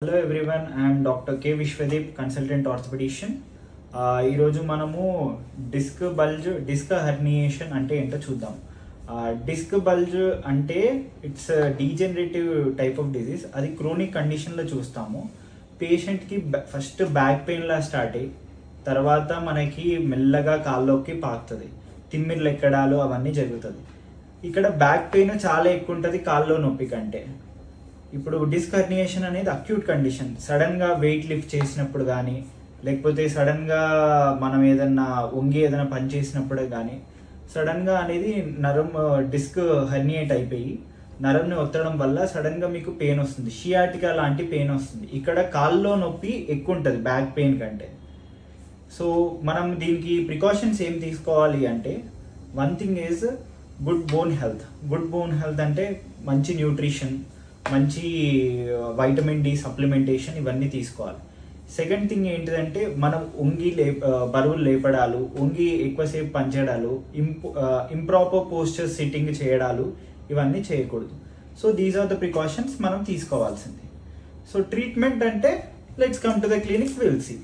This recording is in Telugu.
Hello everyone, I am Dr. K. Vishwadeep, consultant orthopedician. ఈరోజు మనము డిస్క్ బల్జ్ డిస్క్ హెర్నియేషన్ అంటే ఏంటో చూద్దాం. డిస్క్ బల్జ్ అంటే it's degenerative type of disease. అది క్రోనిక్ కండిషన్లో చూస్తాము. పేషెంట్కి ఫస్ట్ బ్యాక్ పెయిన్లా స్టార్ట్ అయ్యి తర్వాత మనకి మెల్లగా కాల్లోకి పాకుతుంది, తిమ్మిర్లు ఎక్కడాలు అవన్నీ జరుగుతుంది. ఇక్కడ బ్యాక్ పెయిన్ చాలా ఎక్కువ ఉంటుంది కాల్లో నొప్పి కంటే. ఇప్పుడు డిస్క్ హెర్నియేషన్ అనేది అక్యూట్ కండిషన్. సడన్గా వెయిట్ లిఫ్ట్ చేసినప్పుడు కానీ, లేకపోతే సడన్గా మనం ఏదన్నా వంగి ఏదైనా పని చేసినప్పుడు కానీ సడన్గా అనేది నరం డిస్క్ హెర్నియేట్ అయిపోయి నరంని ఒత్తడం వల్ల సడన్గా మీకు పెయిన్ వస్తుంది, షియాటికా లాంటి పెయిన్ వస్తుంది. ఇక్కడ కాల్లో నొప్పి ఎక్కువ ఉంటుంది బ్యాక్ పెయిన్ కంటే. సో మనం దీనికి ప్రికాషన్స్ ఏం తీసుకోవాలి అంటే, one thing is good bone health. Good bone health అంటే మంచి న్యూట్రిషన్, మంచి వైటమిన్ డి సప్లిమెంటేషన్, ఇవన్నీ తీసుకోవాలి. సెకండ్ థింగ్ ఏంటిదంటే, మనం బరువులు లేపడాలు, ఎక్కువసేపు పనిచేయడాలు, ఇంప్రాపర్ పోస్చర్ సిట్టింగ్ చేయడాలు ఇవన్నీ చేయకూడదు. So these are the precautions మనం తీసుకోవాల్సింది. సో ట్రీట్మెంట్ అంటే let's come to the clinic, will see.